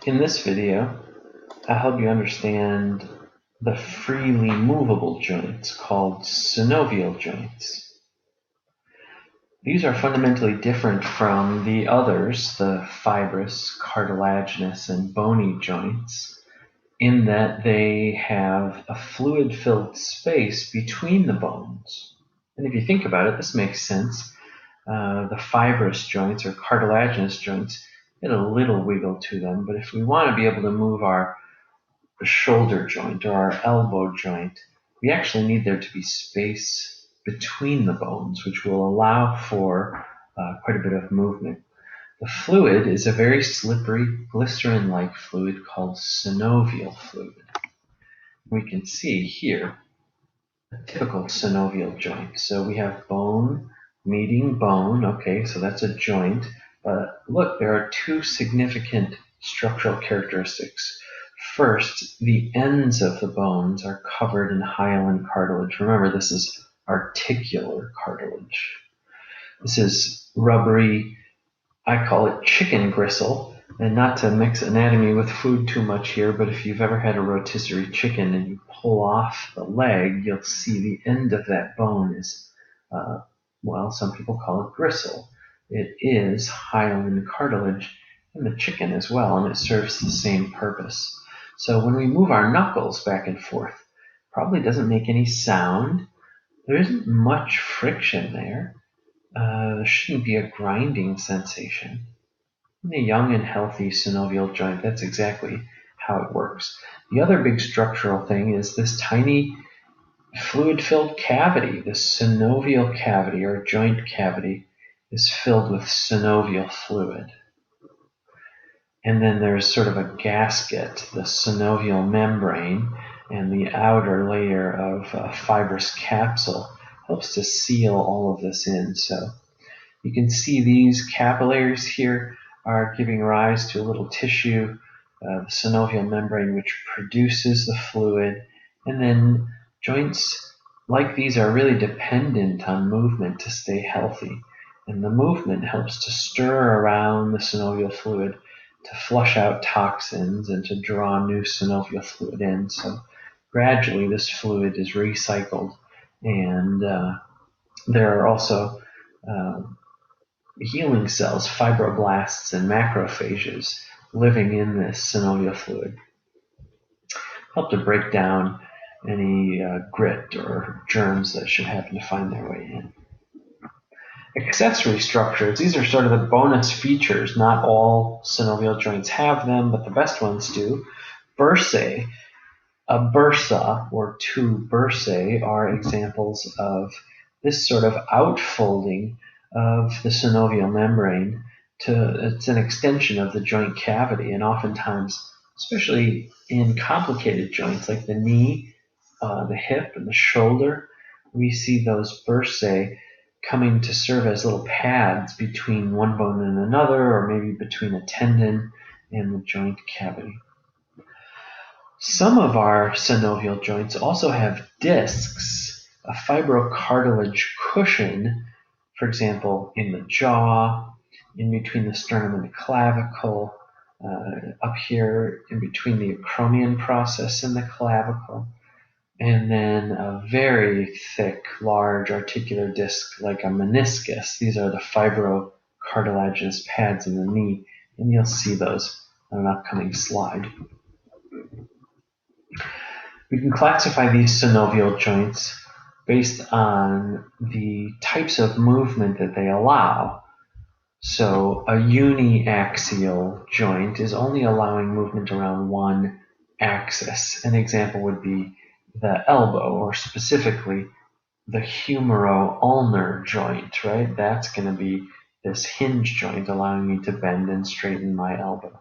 In this video, I'll help you understand the freely movable joints called synovial joints. These are fundamentally different from the others, the fibrous, cartilaginous, and bony joints, in that they have a fluid-filled space between the bones. And if you think about it, this makes sense. The fibrous joints or cartilaginous joints get a little wiggle to them, but if we want to be able to move our shoulder joint or our elbow joint, we actually need there to be space between the bones, which will allow for quite a bit of movement. The fluid is a very slippery, glycerin-like fluid called synovial fluid. We can see here a typical synovial joint. So we have bone meeting bone. Okay, so that's a joint. But look, there are two significant structural characteristics. First, the ends of the bones are covered in hyaline cartilage. Remember, this is articular cartilage. This is rubbery, I call it chicken gristle. And not to mix anatomy with food too much here, but if you've ever had a rotisserie chicken and you pull off the leg, you'll see the end of that bone is, some people call it gristle. It is hyaline cartilage in the chicken as well, and it serves the same purpose. So when we move our knuckles back and forth, probably doesn't make any sound. There isn't much friction there. There shouldn't be a grinding sensation. In a young and healthy synovial joint, that's exactly how it works. The other big structural thing is this tiny fluid-filled cavity. The synovial cavity or joint cavity is filled with synovial fluid. And then there's sort of a gasket, the synovial membrane, and the outer layer of fibrous capsule helps to seal all of this in. So you can see these capillaries here are giving rise to a little tissue, the synovial membrane, which produces the fluid. And then joints like these are really dependent on movement to stay healthy. And the movement helps to stir around the synovial fluid to flush out toxins and to draw new synovial fluid in. So gradually this fluid is recycled, and there are also healing cells, fibroblasts and macrophages living in this synovial fluid. Help to break down any grit or germs that should happen to find their way in. Accessory structures, these are sort of the bonus features. Not all synovial joints have them, but the best ones do. Bursae, a bursa or two bursae are examples of this sort of outfolding of the synovial membrane. It's an extension of the joint cavity, and oftentimes, especially in complicated joints like the knee, the hip, and the shoulder, we see those bursae coming to serve as little pads between one bone and another, or maybe between a tendon and the joint cavity. Some of our synovial joints also have discs, a fibrocartilage cushion, for example, in the jaw, in between the sternum and the clavicle, up here in between the acromion process and the clavicle, and then a very thick, large articular disc like a meniscus. These are the fibrocartilaginous pads in the knee, and you'll see those on an upcoming slide. We can classify these synovial joints based on the types of movement that they allow. So a uniaxial joint is only allowing movement around one axis. An example would be the elbow, or specifically the humero-ulnar joint, right? That's going to be this hinge joint allowing me to bend and straighten my elbow.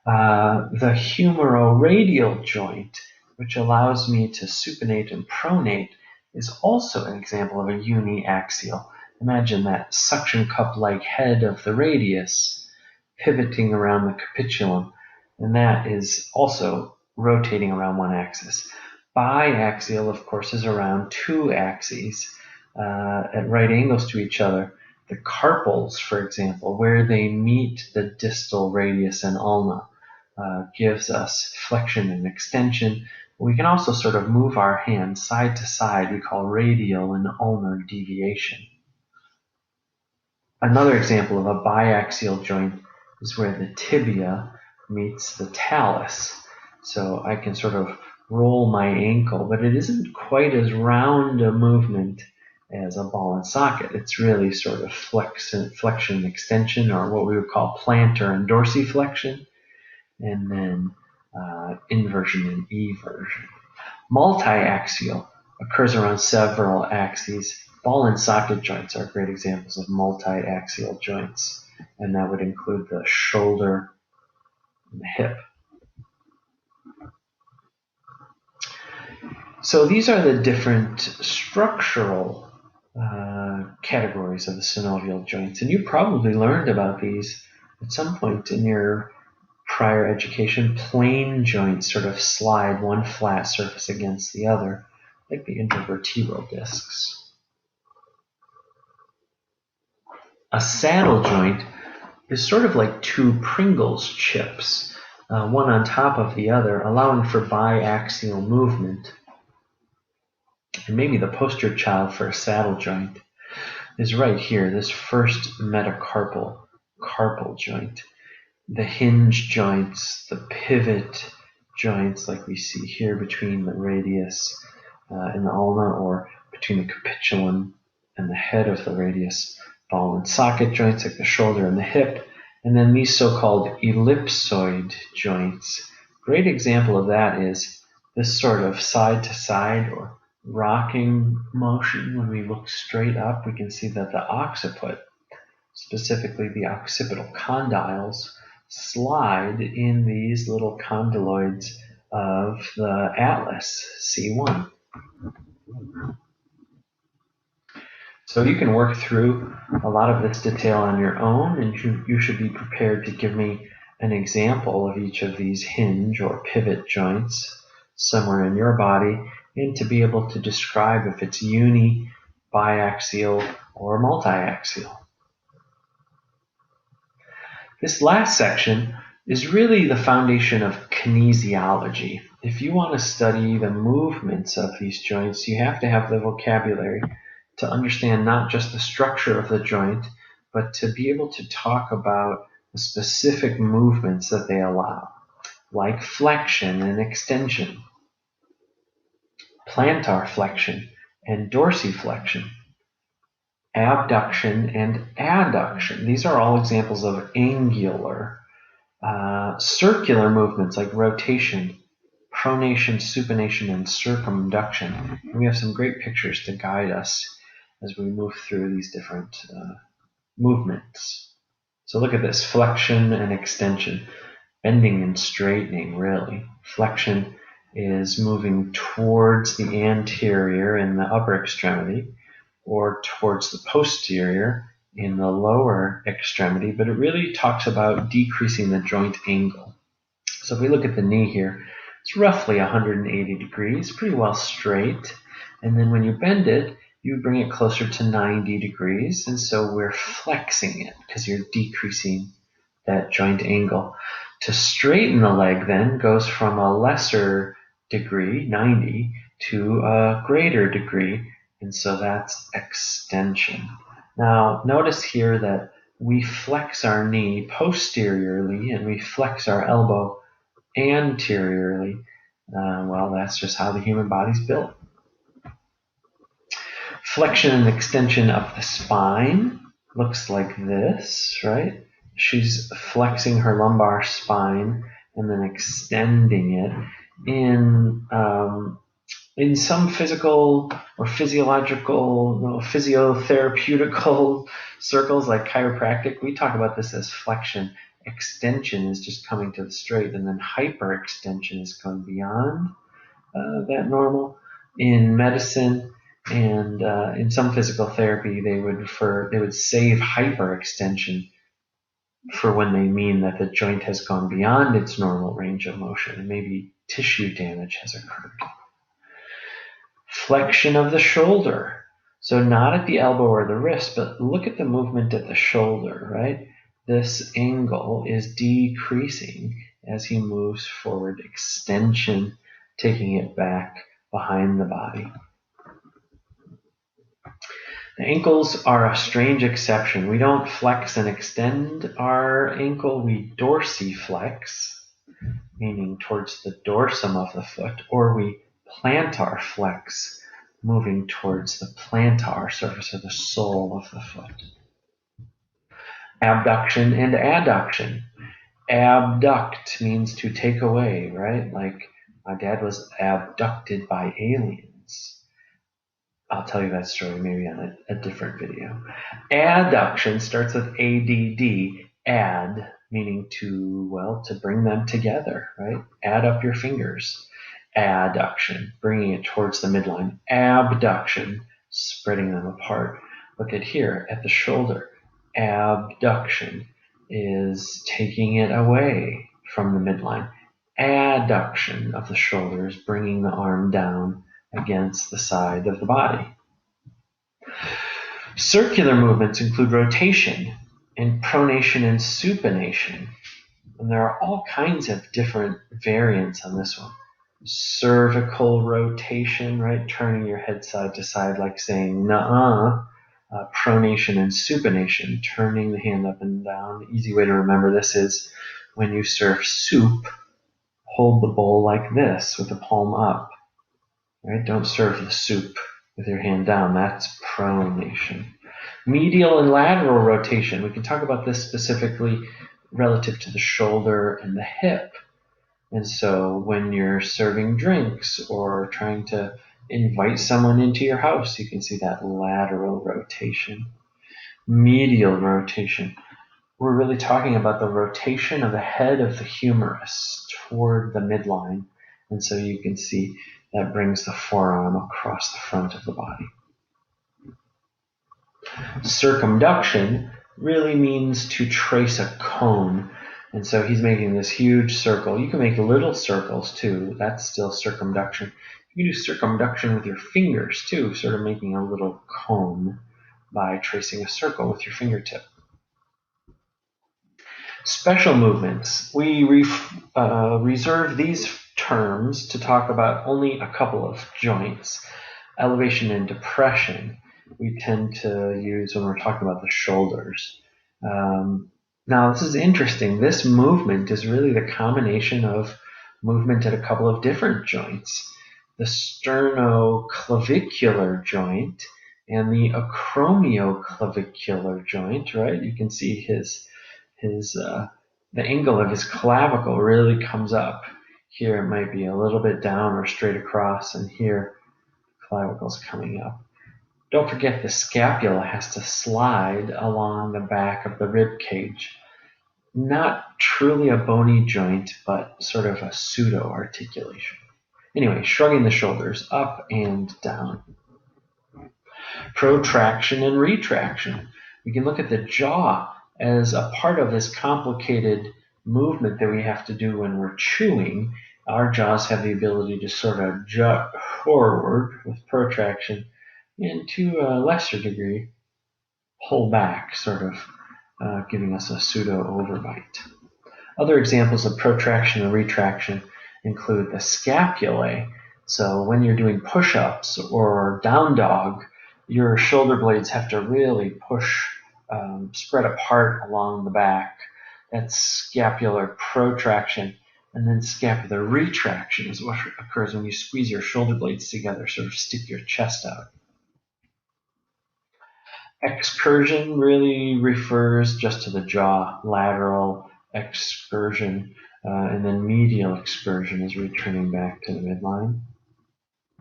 The humeroradial joint, which allows me to supinate and pronate, is also an example of a uniaxial. Imagine that suction cup-like head of the radius pivoting around the capitulum, and that is also rotating around one axis. Biaxial, of course, is around two axes at right angles to each other. The carpals, for example, where they meet the distal radius and ulna. gives us flexion and extension. We can also sort of move our hands side to side. We call radial and ulnar deviation. Another example of a biaxial joint is where the tibia meets the talus. So I can sort of roll my ankle, but it isn't quite as round a movement as a ball and socket. It's really sort of flexion extension, or what we would call plantar and dorsiflexion, and then inversion and eversion. Multi-axial occurs around several axes. Ball and socket joints are great examples of multi-axial joints, and that would include the shoulder and the hip. So these are the different structural categories of the synovial joints, and you probably learned about these at some point in your prior education. Plane joints sort of slide one flat surface against the other, like the intervertebral discs. A saddle joint is sort of like two Pringles chips, one on top of the other, allowing for biaxial movement. And maybe the poster child for a saddle joint is right here, this first metacarpal carpal joint. The hinge joints, the pivot joints like we see here between the radius and the ulna, or between the capitulum and the head of the radius. Ball and socket joints like the shoulder and the hip, and then these so-called ellipsoid joints. Great example of that is this sort of side-to-side or rocking motion. When we look straight up, we can see that the occiput, specifically the occipital condyles, slide in these little condyloids of the atlas, C1. So you can work through a lot of this detail on your own, and you should be prepared to give me an example of each of these hinge or pivot joints somewhere in your body, and to be able to describe if it's uni, biaxial, or multi-axial. This last section is really the foundation of kinesiology. If you want to study the movements of these joints, you have to have the vocabulary to understand not just the structure of the joint, but to be able to talk about the specific movements that they allow, like flexion and extension, plantar flexion and dorsiflexion, abduction and adduction. These are all examples of angular. Circular movements like rotation, pronation, supination, and circumduction. And we have some great pictures to guide us as we move through these different movements. So look at this, flexion and extension, bending and straightening, really. Flexion is moving towards the anterior in the upper extremity, or towards the posterior in the lower extremity, but it really talks about decreasing the joint angle. So if we look at the knee here, it's roughly 180 degrees, pretty well straight. And then when you bend it, you bring it closer to 90 degrees. And so we're flexing it because you're decreasing that joint angle. To straighten the leg then goes from a lesser degree, 90, to a greater degree. And so that's extension. Now notice here that we flex our knee posteriorly and we flex our elbow anteriorly. Well, that's just how the human body's built. Flexion and extension of the spine looks like this, right? She's flexing her lumbar spine and then extending it. In some physical or physiological, physiotherapeutical circles like chiropractic, we talk about this as flexion. Extension is just coming to the straight, and then hyperextension is going beyond that normal. In medicine and in some physical therapy, they would save hyperextension for when they mean that the joint has gone beyond its normal range of motion and maybe tissue damage has occurred. Flexion of the shoulder. So not at the elbow or the wrist, but look at the movement at the shoulder, right? This angle is decreasing as he moves forward, extension, taking it back behind the body. The ankles are a strange exception. We don't flex and extend our ankle, we dorsiflex, meaning towards the dorsum of the foot, or we plantar flex, moving towards the plantar surface or the sole of the foot. Abduction and adduction. Abduct means to take away, right? Like my dad was abducted by aliens. I'll tell you that story maybe on a different video. Adduction starts with ADD, add, meaning to bring them together, right? Add up your fingers. Adduction, bringing it towards the midline. Abduction, spreading them apart. Look at here, at the shoulder. Abduction is taking it away from the midline. Adduction of the shoulders, bringing the arm down against the side of the body. Circular movements include rotation and pronation and supination. And there are all kinds of different variants on this one. Cervical rotation, right? Turning your head side to side like saying nuh-uh. Pronation and supination, turning the hand up and down. The easy way to remember this is when you serve soup, hold the bowl like this with the palm up. Right? Don't serve the soup with your hand down. That's pronation. Medial and lateral rotation. We can talk about this specifically relative to the shoulder and the hip. And so when you're serving drinks or trying to invite someone into your house, you can see that lateral rotation. Medial rotation. We're really talking about the rotation of the head of the humerus toward the midline. And so you can see that brings the forearm across the front of the body. Circumduction really means to trace a cone. And so he's making this huge circle. You can make little circles too. That's still circumduction. You can do circumduction with your fingers too, sort of making a little cone by tracing a circle with your fingertip. Special movements. We reserve these terms to talk about only a couple of joints. Elevation and depression we tend to use when we're talking about the shoulders. Now, this is interesting. This movement is really the combination of movement at a couple of different joints. The sternoclavicular joint and the acromioclavicular joint, right? You can see the angle of his clavicle really comes up. Here it might be a little bit down or straight across, and here the clavicle's coming up. Don't forget the scapula has to slide along the back of the rib cage. Not truly a bony joint, but sort of a pseudo-articulation. Anyway, shrugging the shoulders up and down. Protraction and retraction. We can look at the jaw as a part of this complicated movement that we have to do when we're chewing. Our jaws have the ability to sort of jut forward with protraction and to a lesser degree pull back, sort of giving us a pseudo-overbite. Other examples of protraction and retraction include the scapulae. So when you're doing push-ups or down dog, your shoulder blades have to really push, spread apart along the back. That's scapular protraction. And then scapular retraction is what occurs when you squeeze your shoulder blades together, sort of stick your chest out. Excursion really refers just to the jaw, lateral excursion, and then medial excursion is returning back to the midline.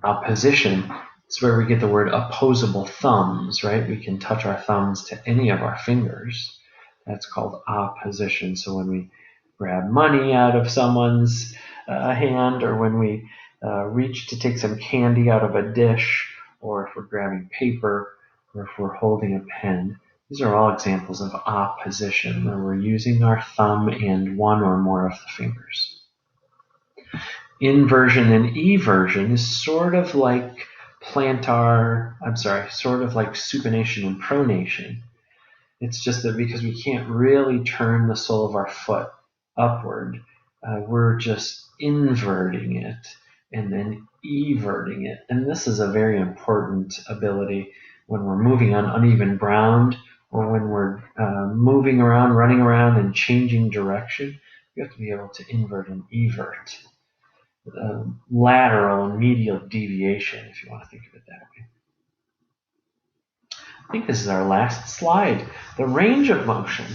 Opposition is where we get the word opposable thumbs, right? We can touch our thumbs to any of our fingers. That's called opposition. So when we grab money out of someone's hand, or when we reach to take some candy out of a dish, or if we're grabbing paper, or if we're holding a pen. These are all examples of opposition, where we're using our thumb and one or more of the fingers. Inversion and eversion is sort of like supination and pronation. It's just that because we can't really turn the sole of our foot upward, we're just inverting it and then everting it. And this is a very important ability when we're moving on uneven ground or when we're moving around, running around, and changing direction. You have to be able to invert and evert. Lateral and medial deviation, if you want to think of it that way. I think this is our last slide. The range of motion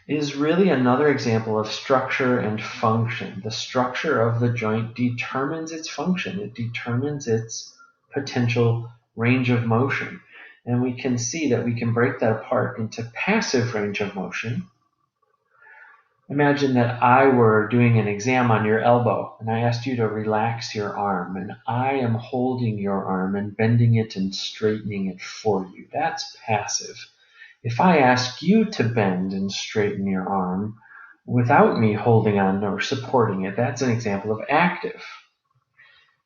is really another example of structure and function. The structure of the joint determines its function. It determines its potential range of motion. And we can see that we can break that apart into passive range of motion. Imagine that I were doing an exam on your elbow and I asked you to relax your arm, and I am holding your arm and bending it and straightening it for you. That's passive. If I ask you to bend and straighten your arm without me holding on or supporting it, that's an example of active.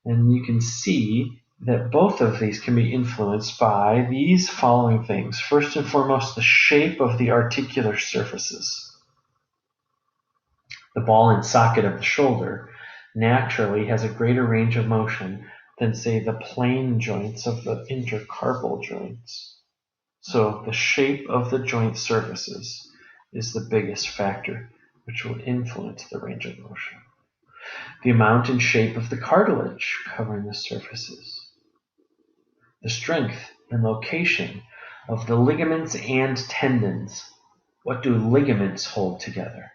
And you can see that both of these can be influenced by these following things. First and foremost, the shape of the articular surfaces. The ball and socket of the shoulder naturally has a greater range of motion than, say, the plane joints of the intercarpal joints. So the shape of the joint surfaces is the biggest factor which will influence the range of motion. The amount and shape of the cartilage covering the surfaces. The strength and location of the ligaments and tendons. What do ligaments hold together?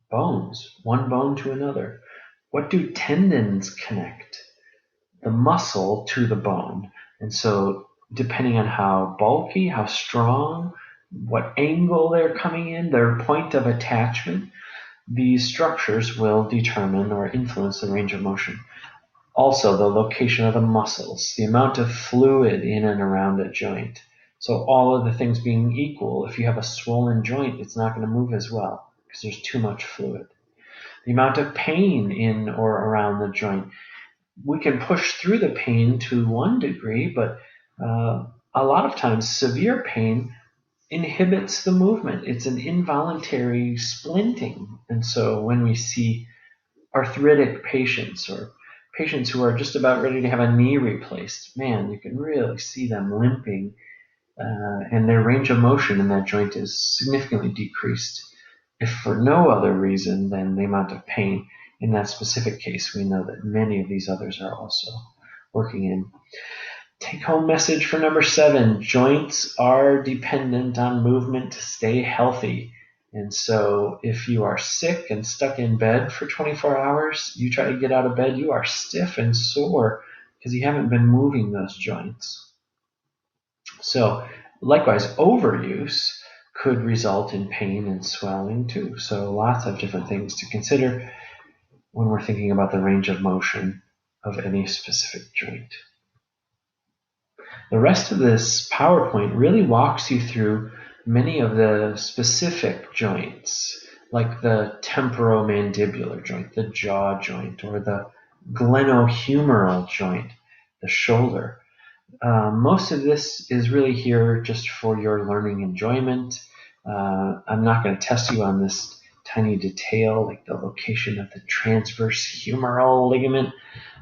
Bones, one bone to another. What do tendons connect? The muscle to the bone. And so depending on how bulky, how strong, what angle they're coming in, their point of attachment, these structures will determine or influence the range of motion. Also, the location of the muscles, the amount of fluid in and around a joint. So all of the things being equal, if you have a swollen joint, it's not going to move as well because there's too much fluid. The amount of pain in or around the joint. We can push through the pain to one degree, but a lot of times severe pain inhibits the movement. It's an involuntary splinting. And so when we see arthritic patients or patients who are just about ready to have a knee replaced, man, you can really see them limping, and their range of motion in that joint is significantly decreased, if for no other reason than the amount of pain. In that specific case, we know that many of these others are also working in. Take-home message for number 7, joints are dependent on movement to stay healthy. And so if you are sick and stuck in bed for 24 hours, you try to get out of bed, you are stiff and sore because you haven't been moving those joints. So likewise, overuse could result in pain and swelling too. So lots of different things to consider when we're thinking about the range of motion of any specific joint. The rest of this PowerPoint really walks you through many of the specific joints, like the temporomandibular joint, the jaw joint, or the glenohumeral joint, the shoulder. Most of this is really here just for your learning enjoyment. I'm not going to test you on this tiny detail, like the location of the transverse humeral ligament.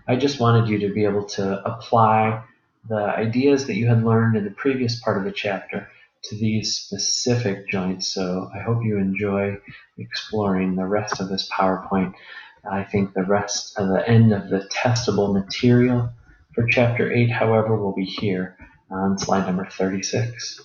I just wanted you to be able to apply the ideas that you had learned in the previous part of the chapter to these specific joints. So I hope you enjoy exploring the rest of this PowerPoint. I think the rest of the end of the testable material for chapter 8, however, will be here on slide number 36.